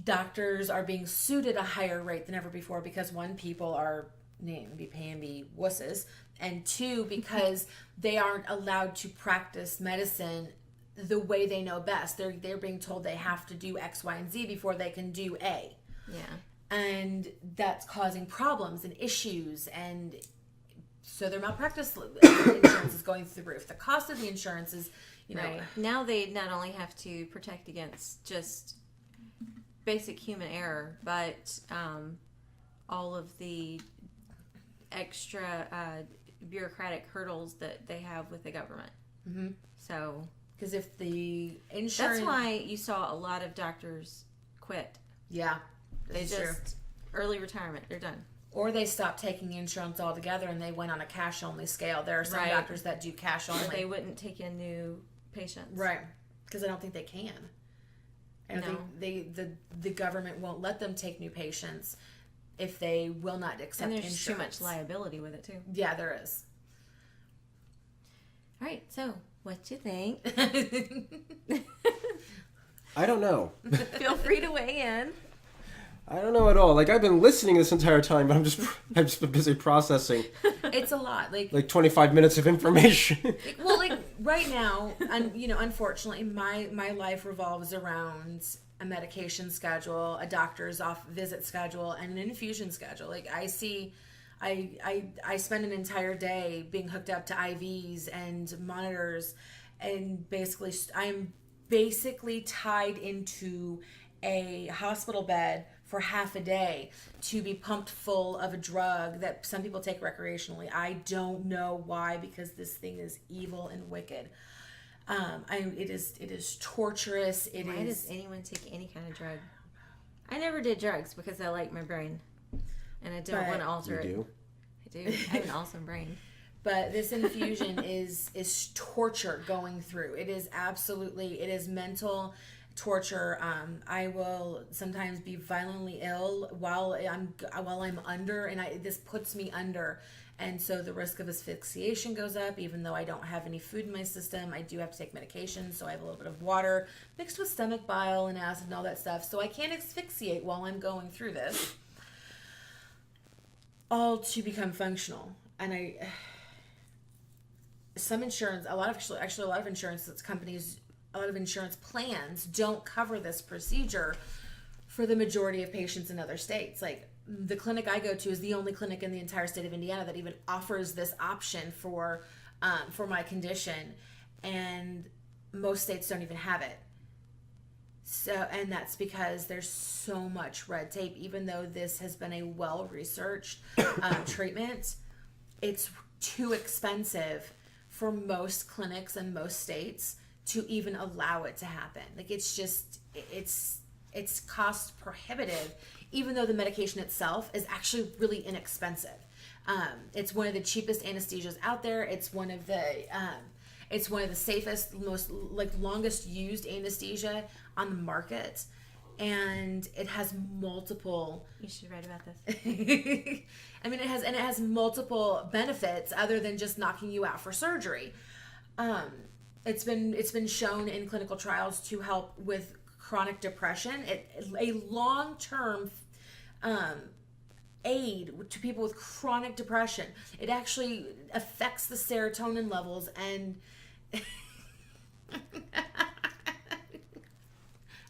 doctors are being sued at a higher rate than ever before because, one, people are paying wusses, and two, because they aren't allowed to practice medicine the way they know best. They're being told they have to do X, Y, and Z before they can do A. Yeah. And that's causing problems and issues, and so their malpractice insurance is going through the roof. The cost of the insurance is, Right. Now they not only have to protect against just basic human error, but all of the extra bureaucratic hurdles that they have with the government. Mm-hmm. So, because if the insurance, that's why you saw a lot of doctors quit. yeah, They this just is true. early retirement. They're done. Or they stopped taking insurance altogether and they went on a cash only scale. There are some Right. doctors that do cash only. But they wouldn't take in new patients. Right, because I don't think they can. And I No. think the government won't let them take new patients if they will not accept And there's insurance. too much liability with it too. Yeah, there is. All right. So, what you think? I don't know. Feel free to weigh in. I don't know at all. Like, I've been listening this entire time, but I've just been busy processing It's a lot. like 25 minutes of information. Well, right now, unfortunately, my life revolves around a medication schedule, a doctor's off visit schedule, and an infusion schedule. Like, I spend an entire day being hooked up to IVs and monitors, and I'm basically tied into a hospital bed for half a day to be pumped full of a drug that some people take recreationally. I don't know why, because this thing is evil and wicked. It is torturous. Why does anyone take any kind of drug? I never did drugs because I like my brain, and I don't But- want to alter You it. do? I do. I have an awesome brain. But this infusion is torture going through. It is mental torture. I will sometimes be violently ill while I'm under, and this puts me under, and so the risk of asphyxiation goes up. Even though I don't have any food in my system, I do have to take medication, so I have a little bit of water mixed with stomach bile and acid and all that stuff, so I can't asphyxiate while I'm going through this, all to become functional. And some insurance, a lot of insurance companies, a lot of insurance plans don't cover this procedure for the majority of patients in other states. Like, the clinic I go to is the only clinic in the entire state of Indiana that even offers this option for my condition, and most states don't even have it. So, and that's because there's so much red tape. Even though this has been a well-researched treatment, it's too expensive for most clinics in most states to even allow it to happen. Like, it's cost prohibitive, even though the medication itself is actually really inexpensive. It's one of the cheapest anesthesias out there. It's one of the safest, most longest used anesthesia on the market, and it has multiple. You should write about this. I mean, it has multiple benefits other than just knocking you out for surgery. It's been shown in clinical trials to help with chronic depression. A long-term aid to people with chronic depression. It actually affects the serotonin levels, and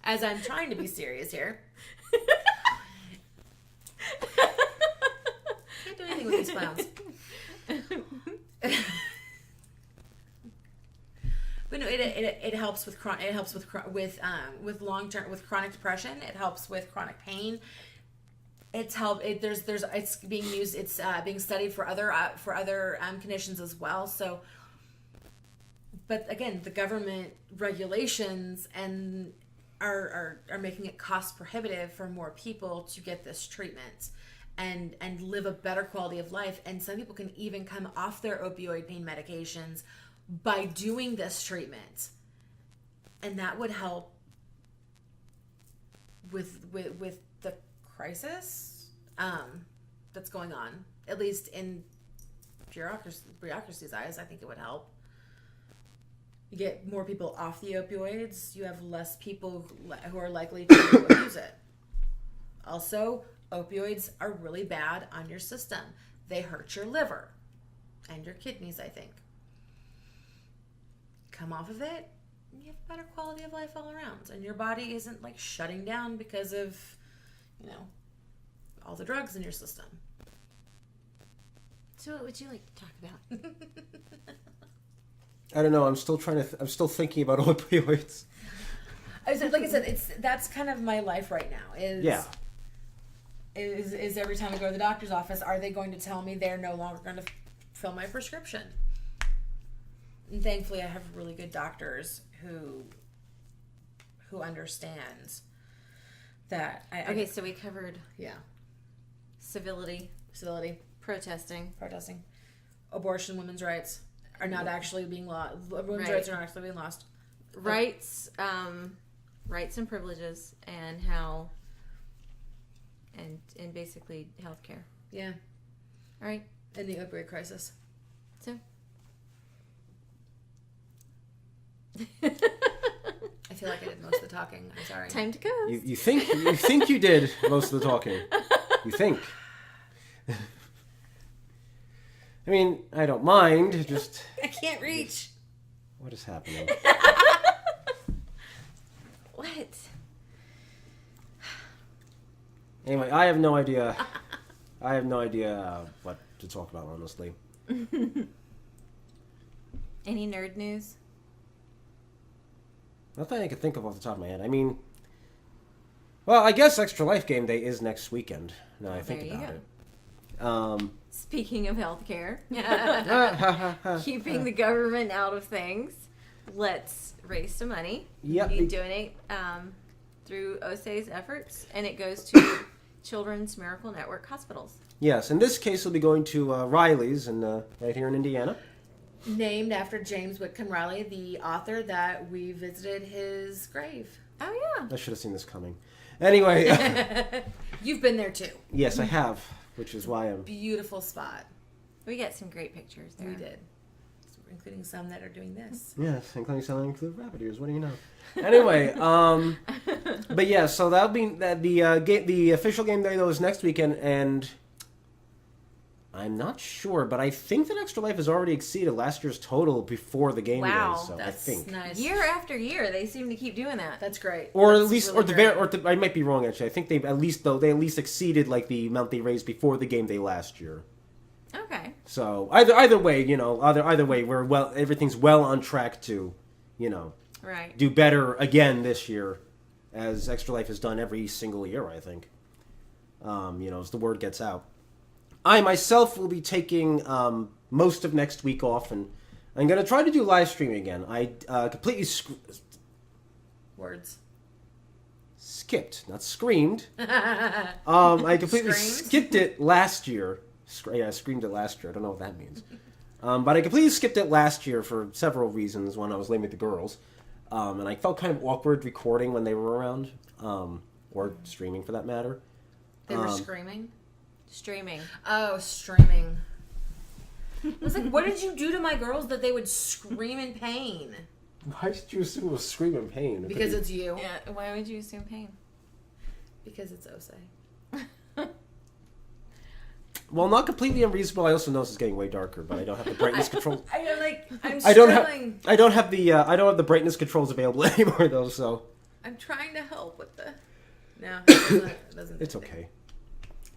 as I'm trying to be serious here, with these clowns. But no, it helps with long term with chronic depression. It helps with chronic pain. It's being used. It's being studied for other conditions as well. So, but again, the government regulations and are making it cost prohibitive for more people to get this treatment and live a better quality of life. And some people can even come off their opioid pain medications by doing this treatment, and that would help with the crisis that's going on. At least in bureaucracy's eyes, I think it would help. You get more people off the opioids. You have less people who are likely to abuse it. Also, opioids are really bad on your system. They hurt your liver and your kidneys, I think. Come off of it, you have a better quality of life all around. And your body isn't like shutting down because of, all the drugs in your system. So what would you like to talk about? I don't know. I'm still thinking about opioids. Like I said, that's kind of my life right now. Is every time I go to the doctor's office, are they going to tell me they're no longer going to fill my prescription? And thankfully, I have really good doctors who understand that. So we covered civility, protesting, abortion, women's rights are not actually being lost. Women's rights are not actually being lost. Rights and privileges, and how, and basically healthcare. Yeah. All right. And the opioid crisis. So. I feel like I did most of the talking. I'm sorry. Time to go. You think you did most of the talking. You think. I mean, I don't mind. Just I can't reach. What is happening? What? Anyway, I have no idea. What to talk about, honestly. Any nerd news? Nothing I can think of off the top of my head. I mean, well, I guess Extra Life Game Day is next weekend. Now I think about it. Speaking of healthcare, keeping the government out of things, let's raise some money. Yep. You donate through OSE's efforts, and it goes to Children's Miracle Network hospitals. Yes, in this case, we'll be going to Riley's right here in Indiana. Named after James Whitcomb Riley, the author that we visited his grave. Oh, yeah. I should have seen this coming. Anyway. You've been there, too. Yes, I have, which is why I'm... Beautiful spot. We got some great pictures there. We did. Including some that are doing this. Yes, including selling to the rabbit ears. What do you know? Anyway, but yeah, so that'll be the official game day, though, is next weekend, and... I'm not sure, but I think that Extra Life has already exceeded last year's total before the game day. So that's I think nice. Year after year, they seem to keep doing that. That's great. Or that's at least, really I might be wrong actually. I think they at least exceeded like the amount they raised before the game day last year. Okay. So either way, either way, everything's well on track to, right, do better again this year, as Extra Life has done every single year. I think, as the word gets out. I myself will be taking most of next week off, and I'm going to try to do live streaming again. I completely skipped, not screamed. I completely skipped it last year. I screamed it last year. I don't know what that means. But I completely skipped it last year for several reasons when I was living with the girls. And I felt kind of awkward recording when they were around, or streaming for that matter. They were screaming? Streaming. Oh, streaming. I was like, what did you do to my girls that they would scream in pain? Why did you assume it was scream in pain? Because it's you. Yeah, why would you assume pain? Because it's Osei. Well, not completely unreasonable. I also notice it's getting way darker, but I don't have the brightness controls. I'm struggling. I don't have the brightness controls available anymore though. So I'm trying to help with the. No, it doesn't it's okay.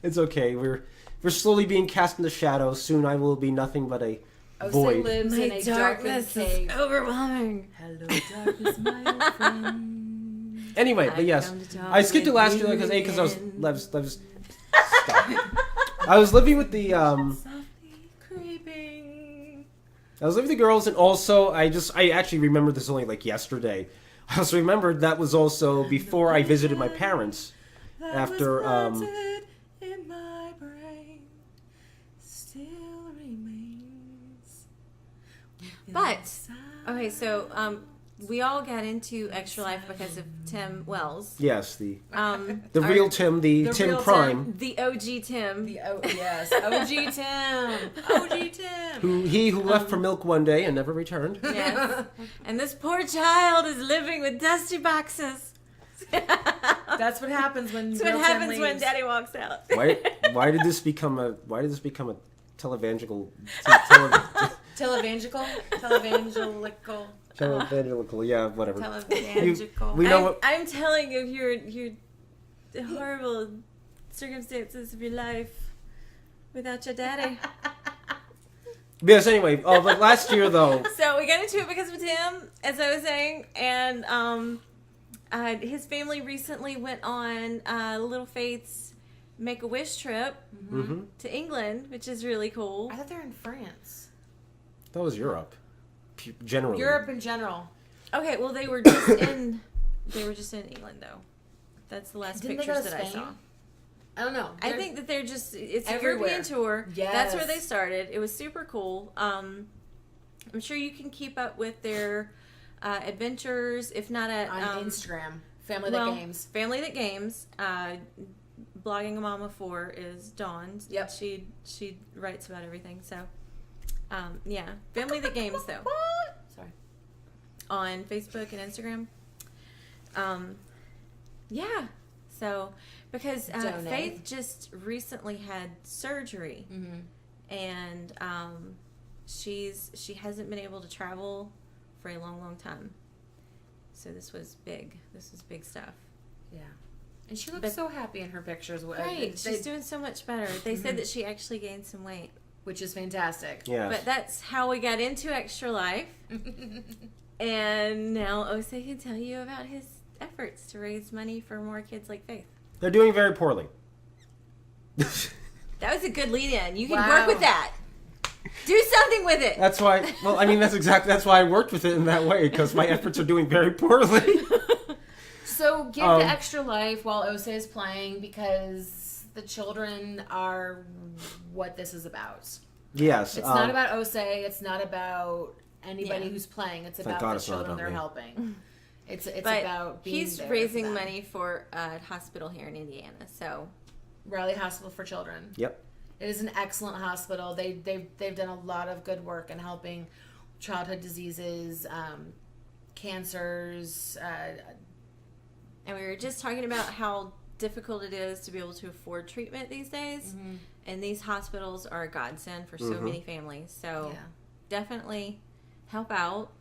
It's okay. We're slowly being cast into shadows. Soon I will be nothing but a void. lives in a darkness cave. is overwhelming. Hello, darkness, my old friend. Anyway, but yes, I skipped it last year because I was I was living with the Softly creeping. I was living with the girls, and also I actually remembered this only like yesterday. I also remembered that was also before I visited my parents. After in my brain still remains. But okay, so we all got into Extra Life because of Tim Wells. Yes, the The real Tim, the Tim real Prime, The OG Tim. Yes, OG Tim, OG Tim. who left for milk one day and never returned. Yes. And this poor child is living with dusty boxes. That's what happens when. That's what happens when Daddy walks out. Why did this become a televangelical televangelical? Yeah, whatever. Televangelical. We know what. I'm telling you your horrible circumstances of your life without your daddy. Yes. Anyway, but last year though. So we got into it because of Tim, as I was saying, and his family recently went on Little Faith's Make-A-Wish trip to England, which is really cool. I thought they were in France. That was Europe. Generally. Europe in general. Okay, well they were just in England though. That's the last Didn't they pictures go to that I Spain? saw. I don't know. I think that it's a everywhere. European tour. Yes. That's where they started. It was super cool. I'm sure you can keep up with their adventures, if not at on Instagram. Family That Games. Family That Games. Blogging a Mama 4 is Dawn. Yep. She writes about everything. So, yeah. Family That Games, though. Sorry. On Facebook and Instagram. Yeah. So, because Faith just recently had surgery. Mm-hmm. And she hasn't been able to travel for a long, long time. So this was big. This was big stuff. Yeah. And she looks so happy in her pictures. Right. She's doing so much better. They said that she actually gained some weight. Which is fantastic. Yeah. But that's how we got into Extra Life. And now Osei can tell you about his efforts to raise money for more kids like Faith. They're doing very poorly. That was a good lead-in. You can work with that. Do something with it. That's why. Well, I mean, that's why I worked with it in that way, because my efforts are doing very poorly. So give the Extra Life while Osei is playing, because the children are what this is about. Yes. It's not about Osei. It's not about anybody who's playing. It's about the children they're helping. It's about being he's there raising for them. money for a hospital here in Indiana. So Raleigh Hospital for Children. Yep. It is an excellent hospital. They've done a lot of good work in helping childhood diseases, cancers. And we were just talking about how difficult it is to be able to afford treatment these days. Mm-hmm. And these hospitals are a godsend for so many families. So definitely help out.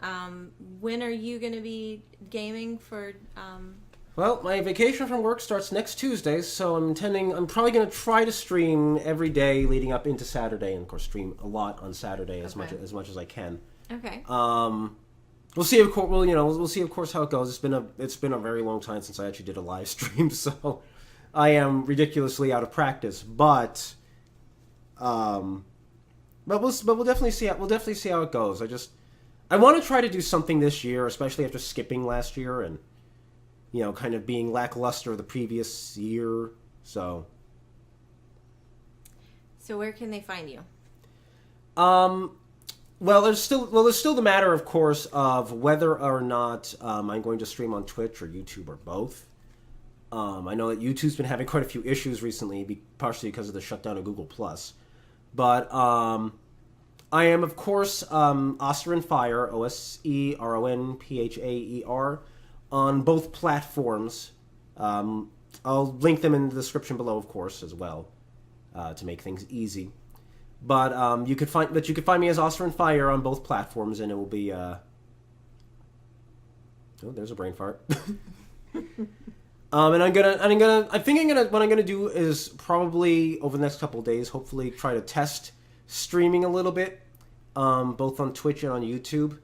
When are you going to be gaming for... Well, my vacation from work starts next Tuesday, so I'm probably going to try to stream every day leading up into Saturday, and of course stream a lot on Saturday as much as I can. Okay. We'll see. Of course, we'll see. Of course, how it goes. It's been a very long time since I actually did a live stream, so I am ridiculously out of practice. But we'll definitely see. We'll definitely see how it goes. I want to try to do something this year, especially after skipping last year and kind of being lackluster the previous year. So where can they find you? Well, there's still the matter, of course, of whether or not I'm going to stream on Twitch or YouTube or both. I know that YouTube's been having quite a few issues recently, partially because of the shutdown of Google+. But I am, of course, Oseron Fire, OSERONPHAER, on both platforms. I'll link them in the description below, of course, as well, to make things easy. But you could find me as Oseron Fire on both platforms, and it will be. Oh, there's a brain fart. And I think what I'm gonna do is probably over the next couple of days, hopefully try to test streaming a little bit, both on Twitch and on YouTube.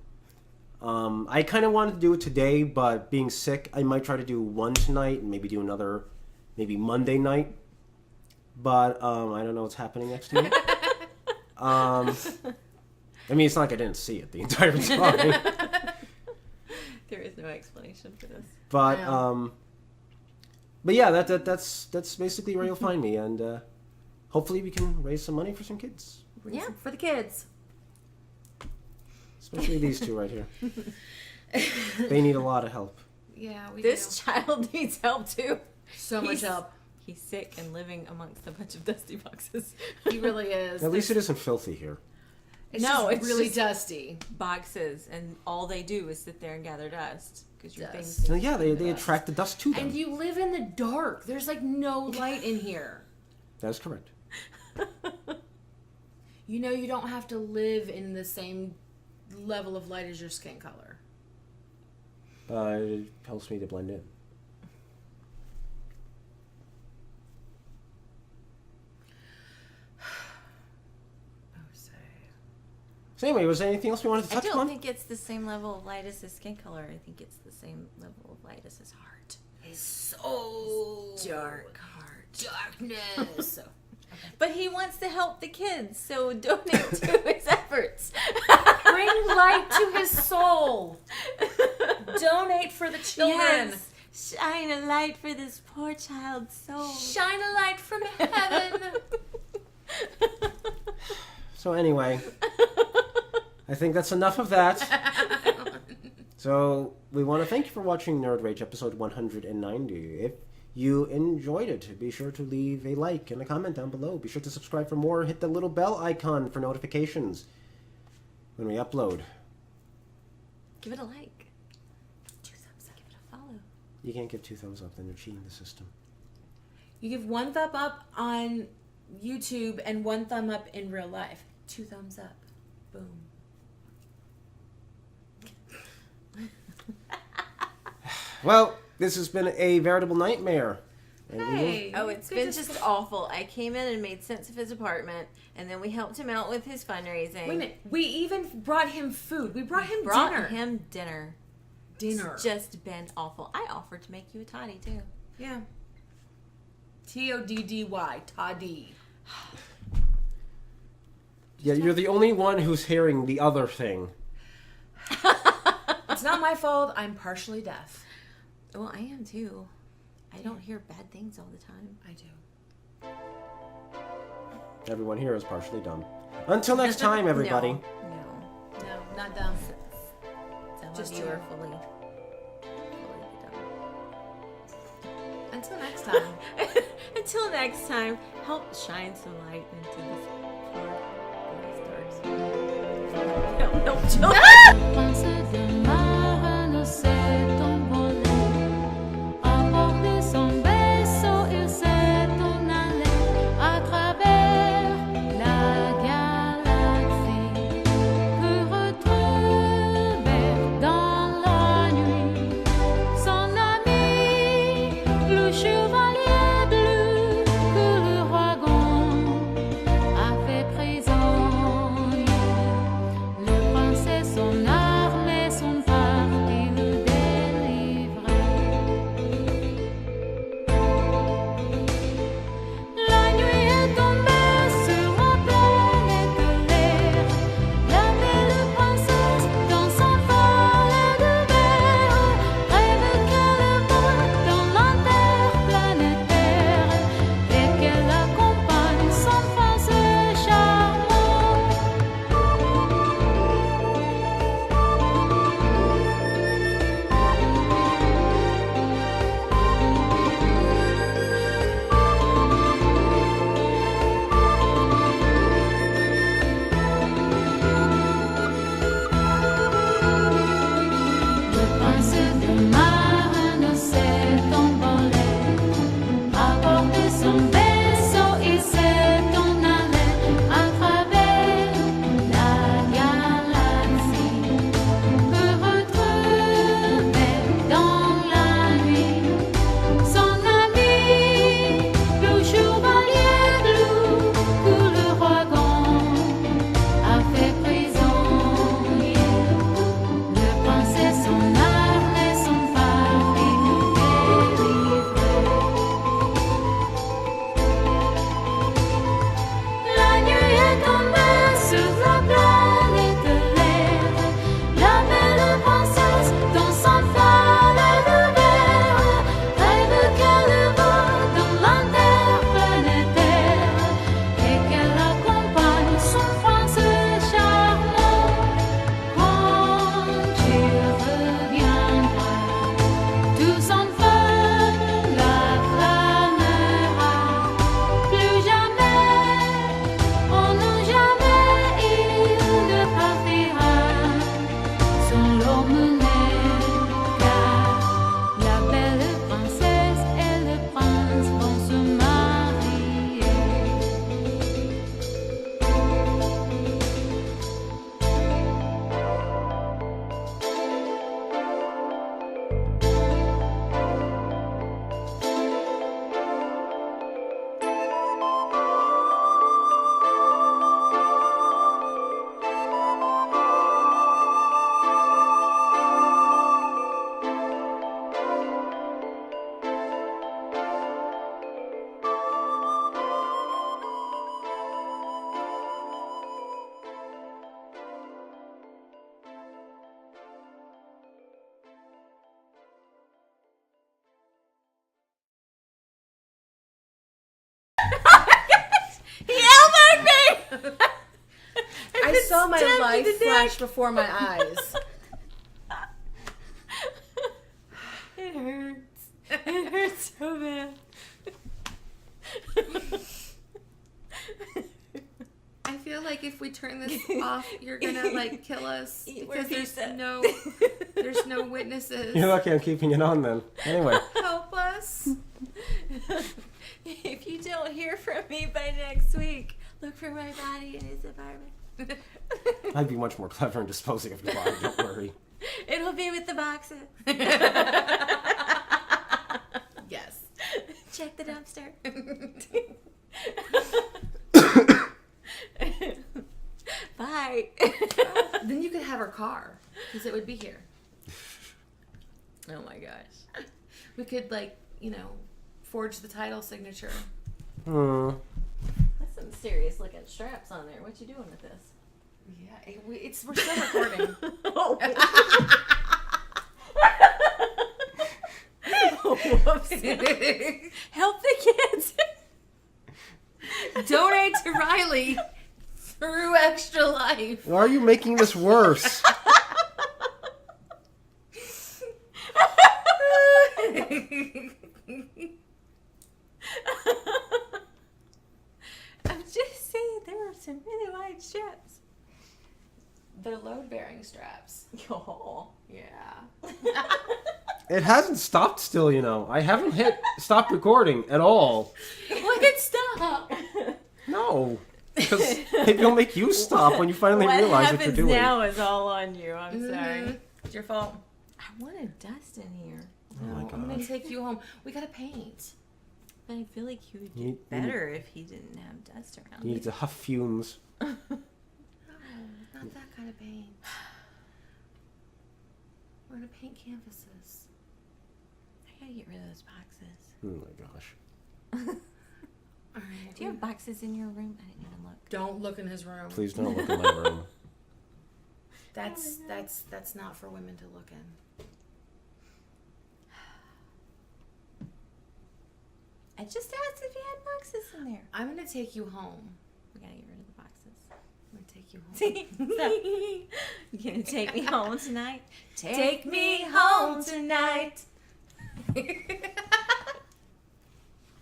I kind of wanted to do it today, but being sick, I might try to do one tonight and maybe do another, maybe Monday night. But I don't know what's happening next week. I mean, it's not like I didn't see it the entire time. There is no explanation for this. But yeah, that's basically where you'll find me, and hopefully we can raise some money for some kids. Yeah, for the kids. Especially these two right here. They need a lot of help. Yeah, This child needs help too. So much help. He's sick and living amongst a bunch of dusty boxes. He really is. At least it isn't filthy here. It's really just dusty. Boxes, and all they do is sit there and gather dust because your Dust. things. So yeah, they attract the dust to them. And you live in the dark. There's like no light in here. That is correct. You know, you don't have to live in the same level of light as your skin color. It helps me to blend in. So anyway, was there anything else we wanted to touch I don't on? think it's the same level of light as his skin color. I think it's the same level of light as his heart. His soul. Dark heart. Darkness. But he wants to help the kids, so donate to his efforts. Bring light to his soul. Donate for the children. Yes. Shine a light for this poor child's soul. Shine a light from heaven. So anyway, I think that's enough of that. So we want to thank you for watching Nerd Rage episode 190. If you enjoyed it, be sure to leave a like and a comment down below. Be sure to subscribe for more. Hit the little bell icon for notifications when we upload. Give it a like. 2 thumbs up. Give it a follow. You can't give 2 thumbs up, then you're cheating the system. You give 1 thumb up on YouTube and 1 thumb up in real life. 2 thumbs up. Boom. Well, this has been a veritable nightmare. And Hey. Oh, it's been just awful. I came in and made sense of his apartment, and then we helped him out with his fundraising. Wait a minute. We even brought him food. We brought him Brought dinner. him dinner. Dinner. It's just been awful. I offered to make you a toddy, too. Yeah. Toddy. Toddy. Yeah, you're the only one who's hearing the other thing. It's not my fault. I'm partially deaf. Well, I am, too. I don't hear bad things all the time. I do. Everyone here is partially dumb. Until next time, everybody. No. No, not dumb. Some Just of you you. are fully dumb. Until next time. Until next time, help shine some light into this poor boy's dark soul. Help children. Son armée, I saw my life flash before my eyes. It hurts. It hurts so bad. I feel like if we turn this off, you're gonna like kill us because there's no witnesses. You're lucky I'm keeping it on then. Anyway. Help us. If you don't hear from me by next week, look for my body in his apartment. I'd be much more clever in disposing of your body, don't worry. It'll be with the boxes. Yes. Check the dumpster. Bye. Then you could have her car because it would be here. Oh my gosh. We could forge the title signature. Hmm. That's some serious looking straps on there. What you doing with this? Yeah, we're still recording. Oh. Whoops. Help the kids. Donate to Riley through Extra Life. Why are you making this worse? I'm just saying there were some really wide straps. They're load-bearing straps. Oh. Yeah. It hasn't stopped still, you know. I haven't hit stop recording at all. What? Stop. No. Because maybe it'll make you stop when you finally what realize what you're happens doing. now is all on you. I'm sorry. It's your fault. I want to dust in here. Oh my I'm gonna gosh. take you home. We gotta paint. But I feel like he would You- get better if he didn't have dust around. You need to huff fumes. No, not that kind of paint. We're gonna paint canvases. I gotta get rid of those boxes. Oh my gosh. All right. Do you have boxes in your room? I didn't even look. Don't look in his room. Please don't look in my room. That's not for women to look in. I just asked if you had boxes in there. I'm gonna take you home. We gotta get rid of the boxes. I'm gonna take you home. You gonna take me home tonight? Take me home tonight.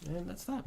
And that's that.